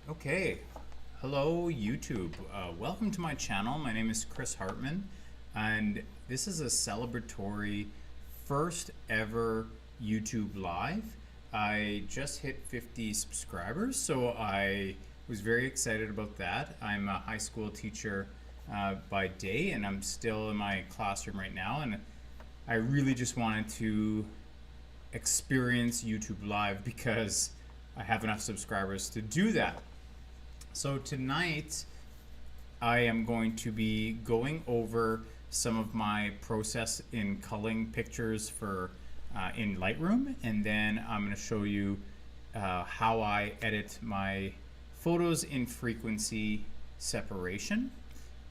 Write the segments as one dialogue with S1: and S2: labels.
S1: Okay, hello YouTube. Welcome to my channel. My name is Chris Hartman, and this is a celebratory first ever YouTube Live. I just hit 50 subscribers, so I was very excited about that. I'm a high school teacher by day, and I'm still in my classroom right now, and I really just wanted to experience YouTube Live because I have enough subscribers to do that. So tonight I am going to be going over some of my process in culling pictures for in Lightroom, and then I'm going to show you how I edit my photos in frequency separation,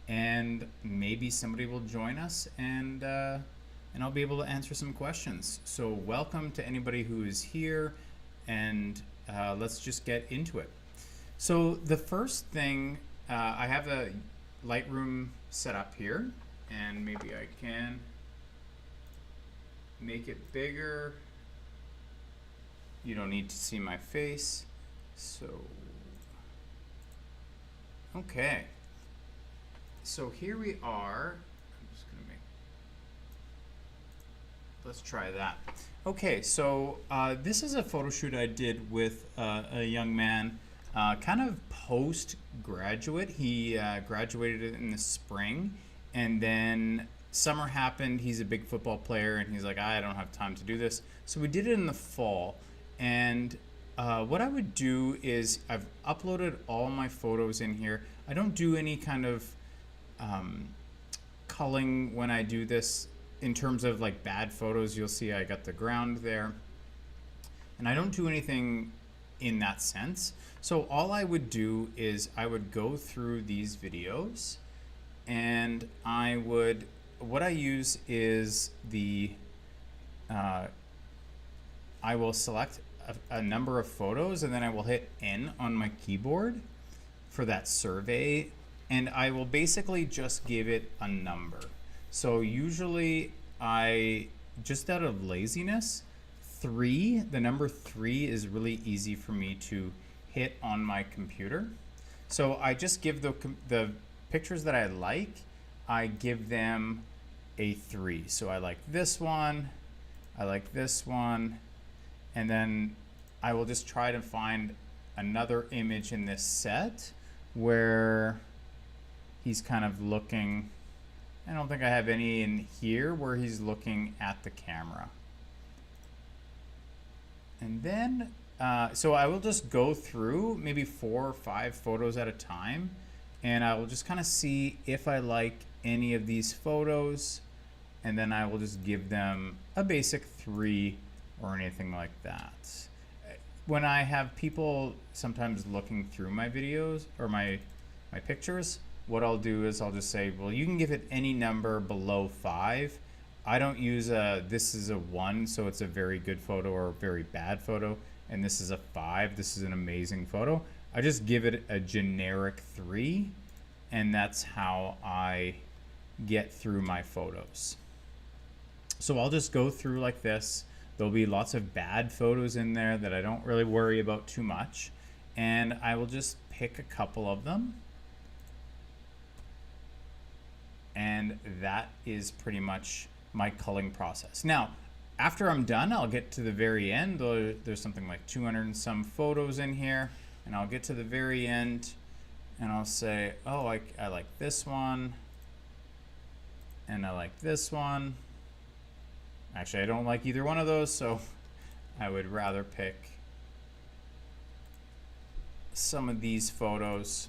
S1: and maybe somebody will join us and I'll be able to answer some questions. So welcome to anybody who is here, and let's just get into it. So the first thing, I have a Lightroom set up here, and maybe I can make it bigger. You don't need to see my face. So, okay. So here we are. I'm just gonna make, let's try that. Okay, so this is a photo shoot I did with a young man. Kind of post-graduate. He graduated in the spring, and then summer happened. He's a big football player, and he's like, I don't have time to do this. So we did it in the fall, and what I would do is I've uploaded all my photos in here. I don't do any kind of culling when I do this in terms of like bad photos. You'll see I got the ground there, and I don't do anything in that sense. So all I would do is I would go through these videos, and what I use is I will select a number of photos, and then I will hit N on my keyboard for that survey, and I will basically just give it a number. So usually just out of laziness, the number 3 is really easy for me to hit on my computer. So I just give the pictures that I give them a 3. So I like this one, I like this one, and then I will just try to find another image in this set where he's kind of looking. I don't think I have any in here where he's looking at the camera. And then, so I will just go through maybe 4 or 5 photos at a time, and I will just kind of see if I like any of these photos, and then I will just give them a basic 3 or anything like that. When I have people sometimes looking through my videos or my pictures, what I'll do is I'll just say, well, you can give it any number below 5. I don't use this is a 1, so it's a very good photo or a very bad photo, and this is a 5, this is an amazing photo. I just give it a generic 3, and that's how I get through my photos. So I'll just go through like this. There'll be lots of bad photos in there that I don't really worry about too much, and I will just pick a couple of them. And that is pretty much my culling process. Now, after I'm done, I'll get to the very end. There's something like 200 and some photos in here, and I'll get to the very end, and I'll say, oh, I like this one, and I like this one. Actually, I don't like either one of those, so I would rather pick some of these photos.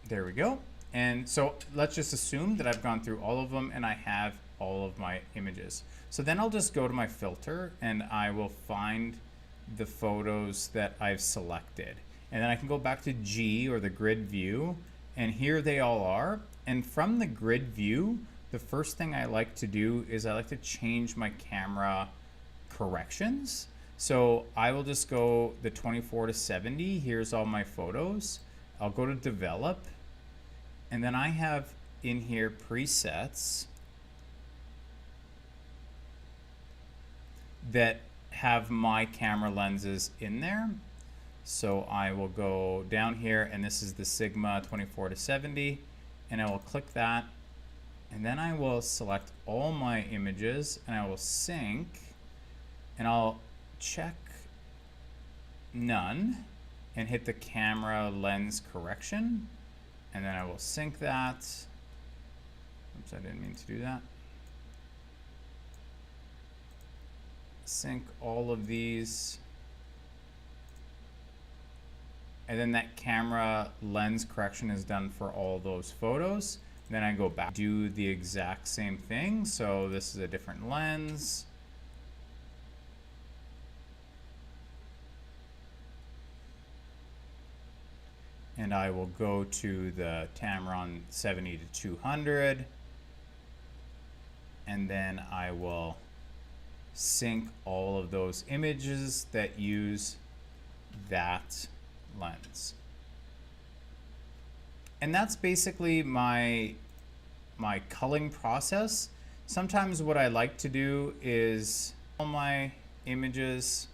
S1: There we go. And so let's just assume that I've gone through all of them and I have all of my images. So then I'll just go to my filter, and I will find the photos that I've selected. And then I can go back to G, or the grid view, and here they all are. And from the grid view, the first thing I like to do is I like to change my camera corrections. So I will just go the 24 to 70. Here's all my photos. I'll go to develop, and then I have in here presets that have my camera lenses in there. So I will go down here, and this is the Sigma 24 to 70, and I will click that, and then I will select all my images, and I will sync, and I'll check none and hit the camera lens correction, and then I will sync that. Oops, I didn't mean to do that. Sync all of these, and then that camera lens correction is done for all those photos. Then I go back, do the exact same thing. So this is a different lens. And I will go to the Tamron 70 to 200. And then I will sync all of those images that use that lens. And that's basically my culling process. Sometimes what I like to do is all my images,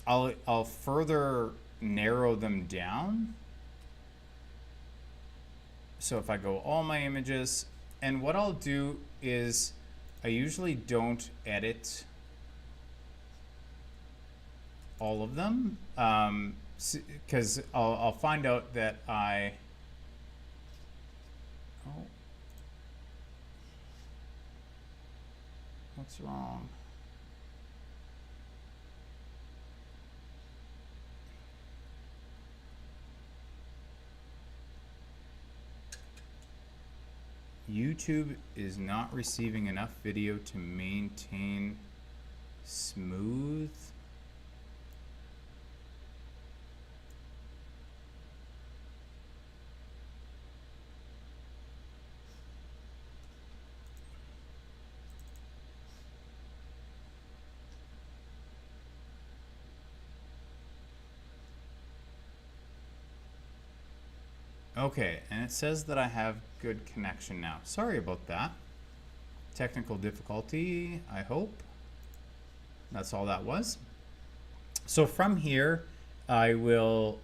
S1: I'll further narrow them down. So if I go all my images, and what I'll do is I usually don't edit all of them, because I'll find out that what's wrong? YouTube is not receiving enough video to maintain smooth. Okay, and it says that I have good connection now. Sorry about that. Technical difficulty, I hope. That's all that was. So from here, I will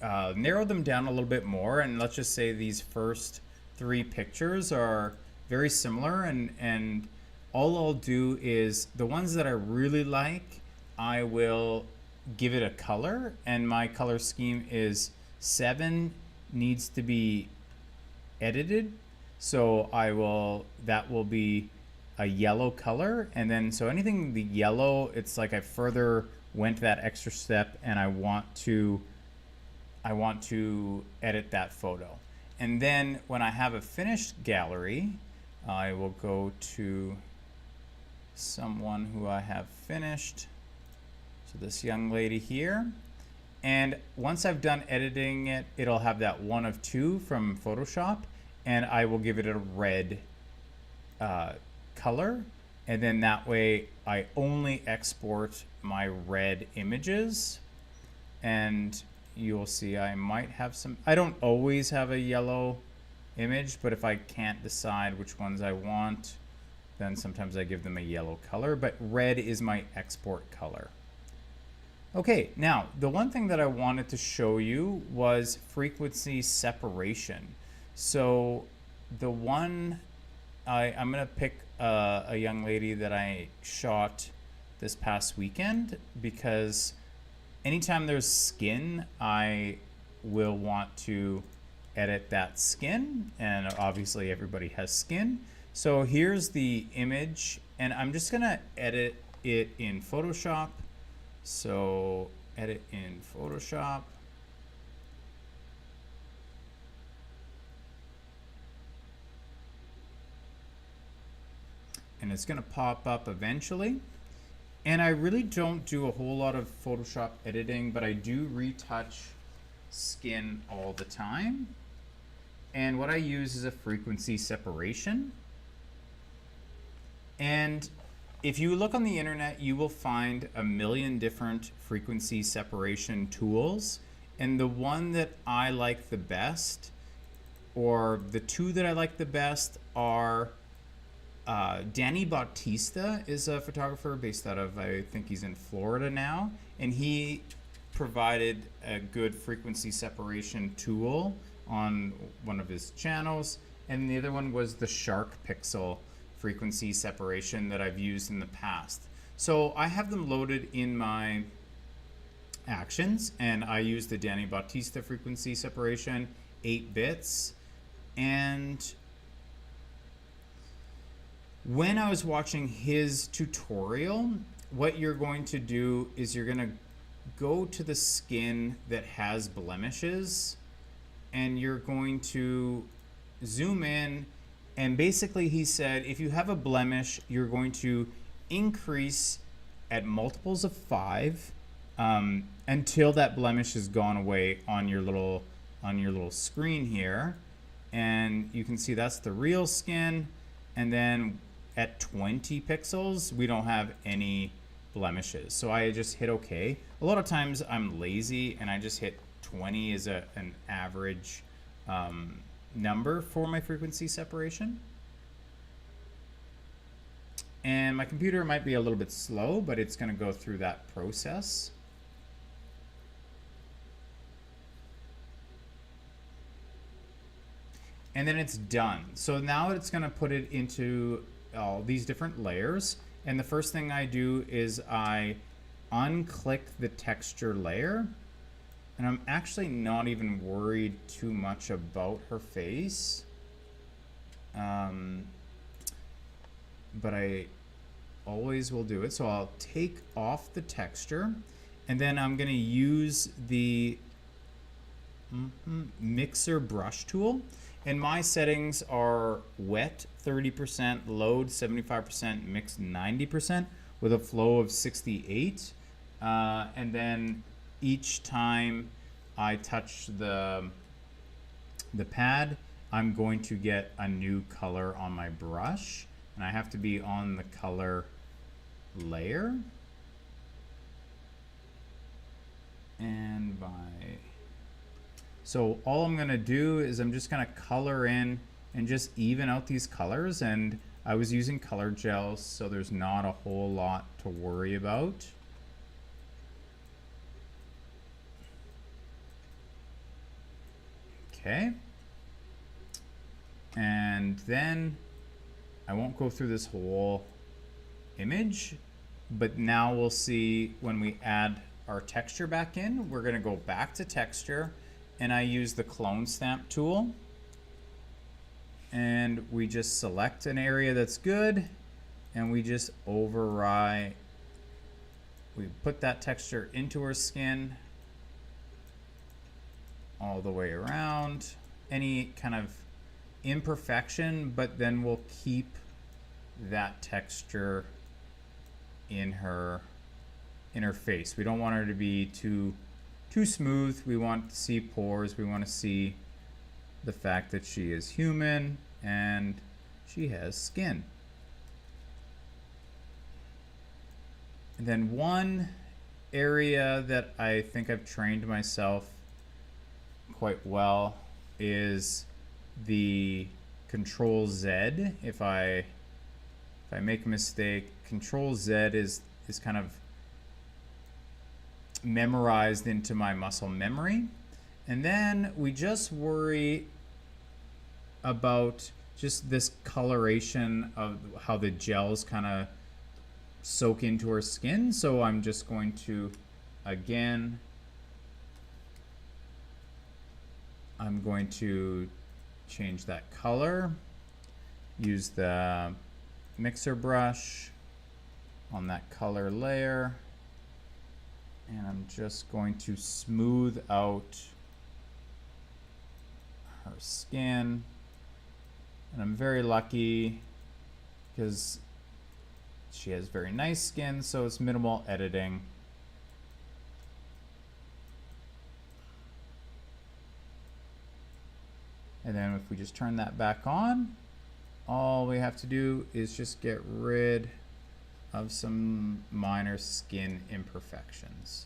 S1: narrow them down a little bit more, and let's just say these first 3 pictures are very similar, and all I'll do is the ones that I really like, I will give it a color, and my color scheme is 7 needs to be edited, so that will be a yellow color, and then so anything the yellow, it's like I further went that extra step, and I want to edit that photo. And then when I have a finished gallery, I will go to someone who I have finished, so this young lady here. And once I've done editing it, it'll have that 1 of 2 from Photoshop, and I will give it a red color. And then that way I only export my red images. And you'll see I might have some, I don't always have a yellow image, but if I can't decide which ones I want, then sometimes I give them a yellow color, but red is my export color. Okay, now the one thing that I wanted to show you was frequency separation. So the one, I'm gonna pick a young lady that I shot this past weekend, because anytime there's skin, I will want to edit that skin, and obviously everybody has skin. So here's the image, and I'm just gonna edit it in Photoshop. So edit in Photoshop. And it's going to pop up eventually. And I really don't do a whole lot of Photoshop editing, but I do retouch skin all the time. And what I use is a frequency separation. And if you look on the internet, you will find a million different frequency separation tools. And the one that I like the best, or the 2 that I like the best, are Danny Bautista is a photographer based out of, I think he's in Florida now, and he provided a good frequency separation tool on one of his channels, and the other one was the Shark Pixel frequency separation that I've used in the past. So I have them loaded in my actions, and I use the Danny Bautista frequency separation, 8 bits, and when I was watching his tutorial, what you're going to do is you're going to go to the skin that has blemishes, and you're going to zoom in, and basically he said if you have a blemish, you're going to increase at multiples of 5 until that blemish has gone away on your little screen here. And you can see that's the real skin, and then at 20 pixels we don't have any blemishes. So I just hit OK. A lot of times I'm lazy and I just hit 20 as an average number for my frequency separation. And my computer might be a little bit slow, but it's going to go through that process. And then it's done. So now it's going to put it into all these different layers. And the first thing I do is I unclick the texture layer. And I'm actually not even worried too much about her face. But I always will do it. So I'll take off the texture, and then I'm going to use the mixer brush tool. And my settings are wet 30%, load 75%, mix 90% with a flow of 68. And then each time I touch the pad, I'm going to get a new color on my brush, and I have to be on the color layer. And so all I'm gonna do is I'm just gonna color in and just even out these colors, and I was using color gels, so there's not a whole lot to worry about. Okay. And then I won't go through this whole image, but now we'll see when we add our texture back in, we're going to go back to texture, and I use the clone stamp tool, and we just select an area that's good, and we just override. We put that texture into our skin all the way around, any kind of imperfection, but then we'll keep that texture in her face. We don't want her to be too smooth. We want to see pores. We want to see the fact that she is human and she has skin. And then one area that I think I've trained myself quite well is the Control Z. If I make a mistake, Control Z is kind of memorized into my muscle memory. And then we just worry about just this coloration of how the gels kind of soak into our skin. So I'm just going to, again, I'm going to change that color, use the mixer brush on that color layer, and I'm just going to smooth out her skin. And I'm very lucky because she has very nice skin, so it's minimal editing. And then if we just turn that back on, all we have to do is just get rid of some minor skin imperfections.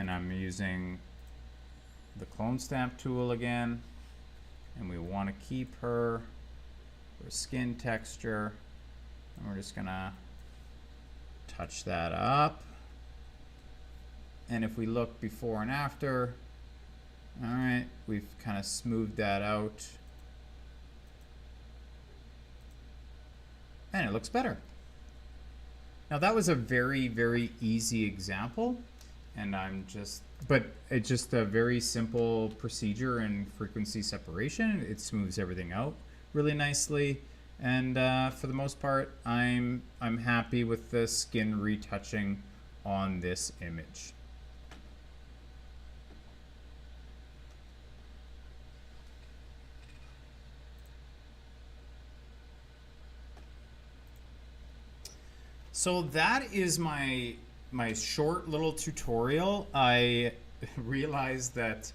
S1: and I'm using the clone stamp tool again, and we want to keep her for skin texture, and we're just gonna touch that up. And if we look before and after, all right, we've kind of smoothed that out and it looks better. Now that was a very, very easy example, and but it's just a very simple procedure in frequency separation. It smooths everything out really nicely, and for the most part, I'm happy with the skin retouching on this image. So that is my short little tutorial. I realized that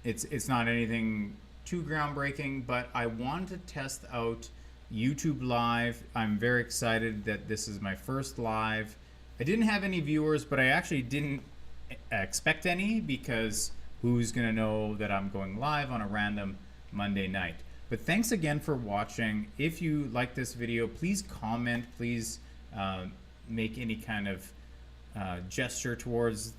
S1: it's not anything too groundbreaking, but I wanted to test out YouTube Live. I'm very excited that this is my first live. I didn't have any viewers, but I actually didn't expect any, because who's gonna know that I'm going live on a random Monday night? But thanks again for watching. If you like this video, please comment, please make any kind of gesture towards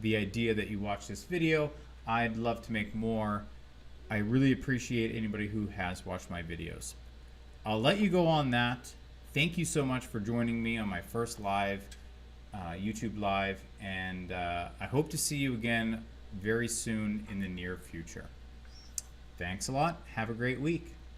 S1: the idea that you watch this video. I'd love to make more. I really appreciate anybody who has watched my videos. I'll let you go on that. Thank you so much for joining me on my first live, YouTube Live, and I hope to see you again very soon in the near future. Thanks a lot. Have a great week.